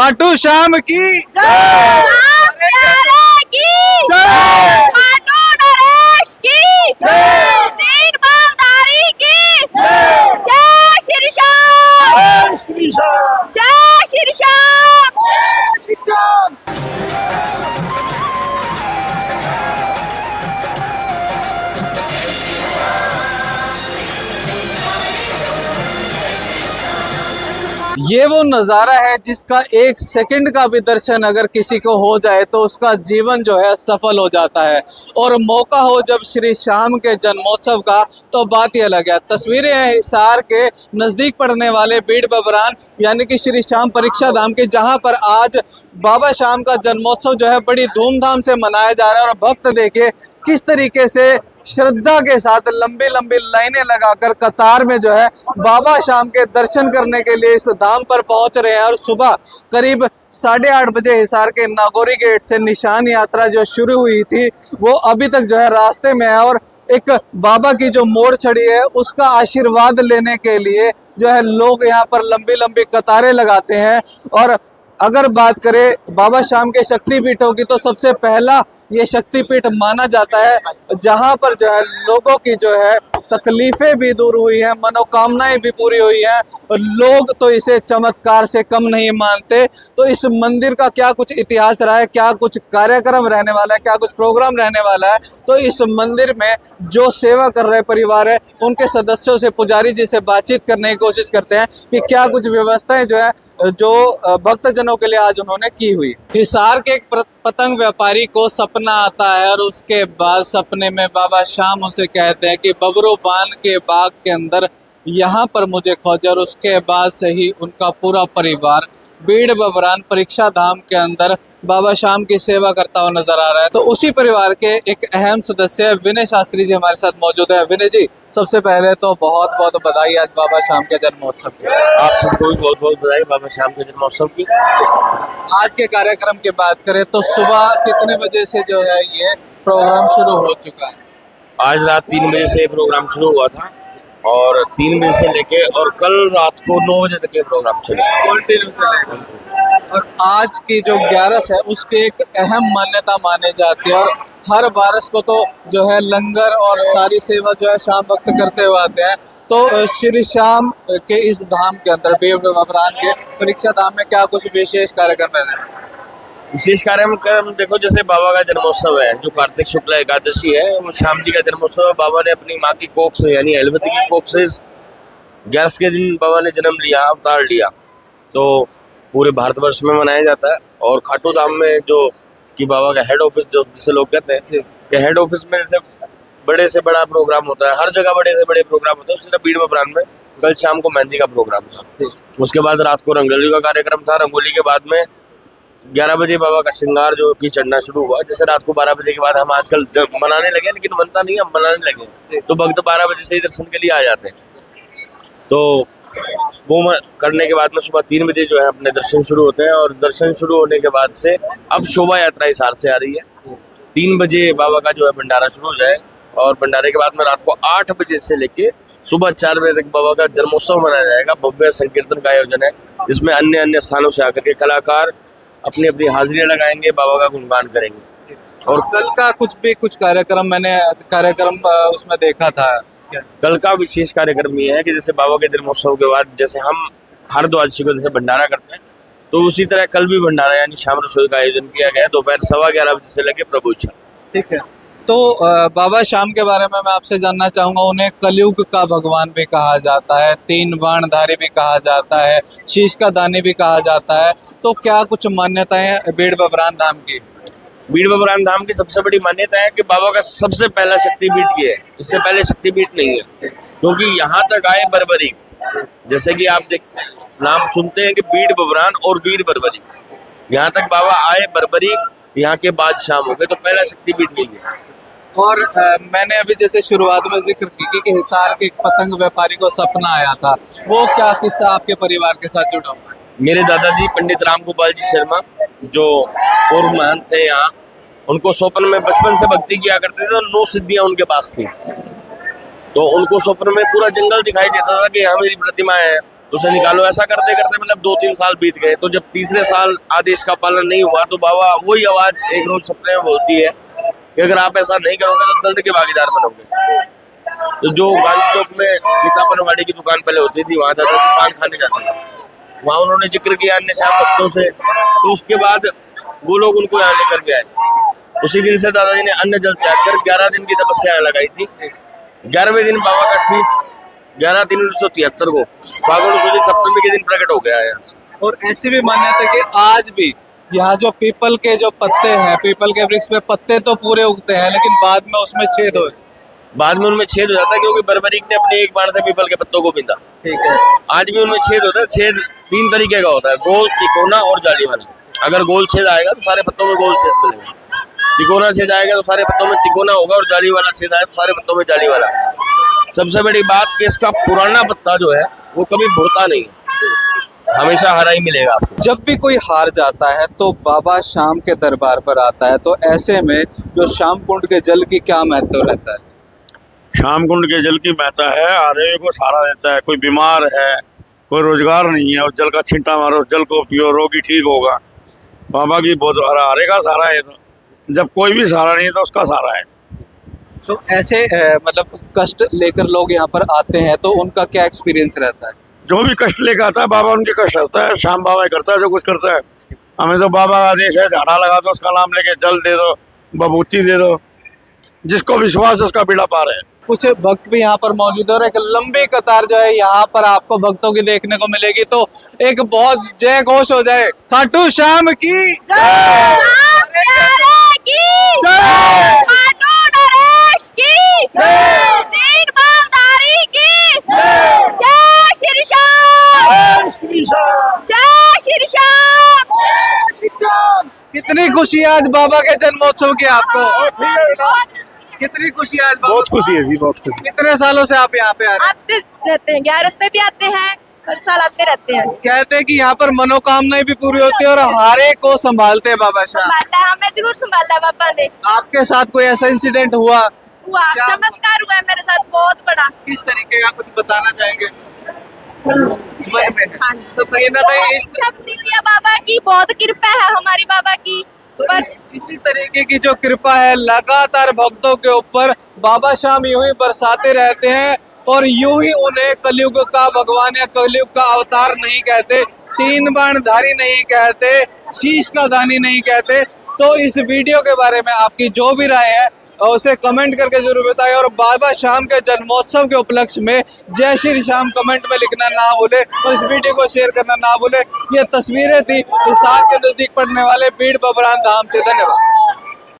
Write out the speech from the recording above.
खाटू श्याम की जय, प्यारे की जय, खाटू नरेश की जय, दीन मालधारी की जय, जय श्री श्याम, जय श्री श्याम, जय श्री श्याम। जय श्री श्याम। ये वो नज़ारा है जिसका एक सेकंड का भी दर्शन अगर किसी को हो जाए तो उसका जीवन जो है सफल हो जाता है। और मौका हो जब श्री श्याम के जन्मोत्सव का तो बात ही अलग है। तस्वीरें हैं हिसार के नज़दीक पड़ने वाले बीड़ बबरान यानी कि श्री श्याम परीक्षा धाम के, जहां पर आज बाबा श्याम का जन्मोत्सव जो है बड़ी धूमधाम से मनाया जा रहा है। और भक्त देखिए किस तरीके से श्रद्धा के साथ लंबी लंबी लाइनें लगाकर कतार में जो है बाबा श्याम के दर्शन करने के लिए इस धाम पर पहुंच रहे हैं। और सुबह करीब 8:30 बजे हिसार के नागौरी गेट से निशान यात्रा जो शुरू हुई थी वो अभी तक जो है रास्ते में है। और एक बाबा की जो मोड़ चढ़ी है उसका आशीर्वाद लेने के लिए जो है लोग यहाँ पर लंबी लंबी कतारें लगाते हैं। और अगर बात करें बाबा श्याम के शक्तिपीठों की तो सबसे पहला ये शक्तिपीठ माना जाता है जहां पर जो है लोगों की जो है तकलीफें भी दूर हुई हैं, मनोकामनाएं भी पूरी हुई हैं। और लोग तो इसे चमत्कार से कम नहीं मानते। तो इस मंदिर का क्या कुछ इतिहास रहा है, क्या कुछ कार्यक्रम रहने वाला है, क्या कुछ प्रोग्राम रहने वाला है, तो इस मंदिर में जो सेवा कर रहे परिवार है उनके सदस्यों से, पुजारी जी से बातचीत करने की कोशिश करते हैं कि क्या कुछ व्यवस्थाएं जो है जो भक्तजनों के लिए आज उन्होंने की हुई। हिसार के एक पतंग व्यापारी को सपना आता है और उसके बाद सपने में बाबा श्याम उसे कहते हैं कि बबरू बान के बाग के अंदर यहाँ पर मुझे खोजे। और उसके बाद से ही उनका पूरा परिवार बीड़ बबरान परीक्षा धाम के अंदर बाबा श्याम की सेवा करता हुआ नजर आ रहा है। तो उसी परिवार के एक अहम सदस्य विनय शास्त्री जी हमारे साथ मौजूद है। विनय जी, सबसे पहले तो बहुत बहुत बधाई आज बाबा श्याम के जन्मोत्सव की। आप सबको भी बहुत बहुत बधाई बाबा श्याम के जन्मोत्सव की। आज के कार्यक्रम की बात करें तो सुबह कितने बजे से जो है ये प्रोग्राम शुरू हो चुका है? आज रात 3 बजे से प्रोग्राम शुरू हुआ था और 3 बजे से लेके और कल रात को 9 बजे तक ये प्रोग्राम चलेगा। और आज की जो 11 है उसकी एक अहम मान्यता मानी जाती है। और हर बारस को तो जो है लंगर और सारी सेवा जो है श्याम भक्त करते हुए आते हैं। तो श्री श्याम के इस धाम के अंदर बीड़ बबरान के परीक्षा धाम में क्या कुछ विशेष कार्यक्रम है? विशेष कार्यक्रम देखो, जैसे बाबा का जन्मोत्सव है जो कार्तिक शुक्ला एकादशी है, वो श्याम जी का जन्मोत्सव है। बाबा ने अपनी माँ की कोख से यानी एलवती की कोख से 11 के दिन बाबा ने जन्म लिया, अवतार लिया। तो पूरे भारतवर्ष में मनाया जाता है। और खाटू धाम में जो कि बाबा का हेड ऑफिस जो जिसे लोग कहते हैं कि हेड ऑफिस में जैसे बड़े से बड़ा प्रोग्राम होता है, हर जगह बड़े से बड़े प्रोग्राम होता है। उसी तरह बीड़ बबरान में कल शाम को मेहंदी का प्रोग्राम था, उसके बाद रात को रंगोली का कार्यक्रम था। रंगोली के बाद में 11 बजे बाबा का श्रृंगार जो कि चढ़ना शुरू हुआ। जैसे रात को 12 बजे के बाद हम आजकल मनाने लगे, लेकिन बनता नहीं, हम मनाने लगे तो भक्त 12 बजे से ही दर्शन के लिए आ जाते हैं। तो वो करने के बाद में सुबह 3 बजे जो है अपने दर्शन शुरू होते हैं। और दर्शन शुरू होने के बाद से अब शोभा यात्रा हिसार से आ रही है। 3 बजे बाबा का जो है भंडारा शुरू हो जाए और भंडारे के बाद में रात को 8 बजे से लेके सुबह 4 बजे तक बाबा का जन्मोत्सव मनाया जाएगा। भव्य संकीर्तन का आयोजन है जिसमें अन्य अन्य स्थानों से आकर के कलाकार अपनी अपनी हाजिरियां लगाएंगे, बाबा का गुणगान करेंगे। और कल का कुछ कार्यक्रम मैंने उसमें देखा था। कल का विशेष कार्यक्रम ये है कि जैसे बाबा के जन्मोत्सव के बाद जैसे हम हर द्वादशी को जैसे भंडारा करते हैं, तो उसी तरह कल भी भंडारा यानी शाम रसोई का आयोजन किया गया दोपहर 11:15 बजे से लेके प्रभु इच्छा। ठीक है। तो बाबा श्याम के बारे में मैं आपसे जानना चाहूंगा। उन्हें कलयुग का भगवान भी कहा जाता है, 3 बाणधारी भी कहा जाता है, शीश का दानी भी कहा जाता है। तो क्या कुछ मान्यताएं बीड़ बबरान धाम की? बीड़ बबरान धाम की सबसे बड़ी मान्यता है कि बाबा का सबसे पहला शक्तिपीठ ये है, इससे पहले शक्तिपीठ नहीं है। क्योंकि यहाँ तक आए बर्बरीक, जैसे कि आप नाम सुनते हैं कि बीड़ बबरान और वीर बर्बरीक, यहाँ तक बाबा आए बर्बरीक, यहाँ के बाद शाम हो गए, तो पहला शक्तिपीठ यही है। और मैंने अभी जैसे शुरुआत में जिक्र की कि हिसार के एक पतंग व्यापारी को सपना आया था, वो क्या किस्सा आपके परिवार के साथ जुड़ा हुआ है? मेरे दादाजी पंडित राम गोपाल जी शर्मा जो पूर्व महंत थे यहाँ, उनको स्वप्न में बचपन से भक्ति किया करते थे और 9 सिद्धियां उनके पास थी। तो उनको स्वप्न में पूरा जंगल दिखाई देता था कि यहाँ मेरी प्रतिमा है, उसे निकालो। ऐसा करते करते मतलब 2-3 साल बीत गए। तो जब तीसरे साल आदेश का पालन नहीं हुआ तो बाबा वही आवाज एक रोज सपने में बोलती है कि अगर आप ऐसा नहीं करोगे तो दंड के भागीदार बनोगे। तो जो गांधी चौक में गीता बनवाड़ी की दुकान पहले होती थी, वहां दादा पान खाने जाते थे। वहां उन्होंने जिक्र किया अन्य श्याम भक्तों से, तो उसके बाद वो लोग उनको यहाँ लेकर के आए। उसी दिन से दादाजी ने अन्न जल त्याग कर 11 दिन की तपस्या लगाई थी। 11वें दिन बाबा का शीश 11/3/1973 को फागुन शुक्ल सप्तमी के दिन प्रकट हो गया है। और ऐसी भी मान्यता है कि आज भी यहाँ जो पीपल के जो पत्ते हैं, पीपल के वृक्ष पे पत्ते तो पूरे उगते हैं लेकिन बाद में उसमें छेद हो, बाद में उनमें छेद हो जाता है क्योंकि बर्बरीक ने अपने एक बाण से पीपल के पत्तों को बींधा। ठीक है। आज भी उनमें छेद होता है। छेद 3 तरीके का होता है, गोल, तिकोना और जाली वाला। अगर गोल छेद आएगा तो सारे पत्तों में गोल छेद मिलेगा, तिकोना छेद आएगा तो सारे पत्तों में तिकोना होगा, और जाली वाला छेद आएगा तो सारे पत्तों में जाली वाला। सबसे बड़ी बात कि इसका पुराना पत्ता जो है वो कभी भुरता नहीं है, हमेशा हरा ही मिलेगा आपको। जब भी कोई हार जाता है तो बाबा शाम के दरबार पर आता है, तो ऐसे में जो शाम कुंड के जल की क्या महत्व रहता है? शाम कुंड के जल की महत्ता है, हारे को सहारा देता है। कोई बीमार है, कोई रोजगार नहीं है, उस जल का छींटा मारो, जल को पियो, रोगी ठीक होगा। बाबा की बहुत हारे का सहारा है। तो जब कोई भी सहारा नहीं है तो उसका सहारा है। तो ऐसे मतलब कष्ट लेकर लोग यहाँ पर आते हैं तो उनका क्या एक्सपीरियंस रहता है? जो भी कष्ट लेकर आता है बाबा उनके कष्ट हरता है। शाम बाबा ही करता है जो कुछ करता है। हमें तो बाबा का आदेश है, झाड़ा लगा दो, उसका नाम लेके जल दे दो, बबूती दे दो, जिसको विश्वास है उसका बेड़ा पार है। कुछ भक्त भी यहाँ पर मौजूद है और एक लंबी कतार जो है यहाँ पर आपको भक्तों की देखने को मिलेगी। तो एक बहुत जय घोष हो जाए, खाटू श्याम की राम प्यारे की जय, खाटू नरेश की दीन बलधारी की जय श्री श्याम, जय श्री श्याम। कितनी खुशी आज बाबा के जन्मोत्सव की आपको? कितनी खुशी आज बाबा? बहुत खुशी है जी, बहुत खुशी। कितने सालों से आप यहाँ पे आ रहे हैं? आते रहते हैं, 11 पे भी आते हैं, हर साल आते रहते हैं। कहते हैं कि यहाँ पर मनोकामनाएं भी पूरी होती है और हारे को संभालते हैं बाबा शाह। संभालता है, हमें जरूर संभाला है बाबा ने। आपके साथ कोई ऐसा इंसिडेंट हुआ? क्या? चमत्कार हुआ है मेरे साथ बहुत बड़ा। किस तरीके का कुछ बताना चाहेंगे? हाँ। तो कहीं ना कहीं इस बाबा की बहुत कृपा है, हमारी बाबा की। बस इसी तरीके की जो कृपा है लगातार भक्तों के ऊपर बाबा शाम यूं ही बरसाते रहते हैं और यूं ही उन्हें कलयुग का भगवान या कलयुग का अवतार नहीं कहते, 3 बाणधारी नहीं कहते, शीश का दानी नहीं कहते। तो इस वीडियो के बारे में आपकी जो भी राय है उसे कमेंट करके जरूर बताएं और बाबा शाम के जन्मोत्सव के उपलक्ष्य में जय श्री श्याम कमेंट में लिखना ना भूले और इस वीडियो को शेयर करना ना भूले। ये तस्वीरें थी हिसार के नजदीक पड़ने वाले बीड़ बबरान धाम से। धन्यवाद।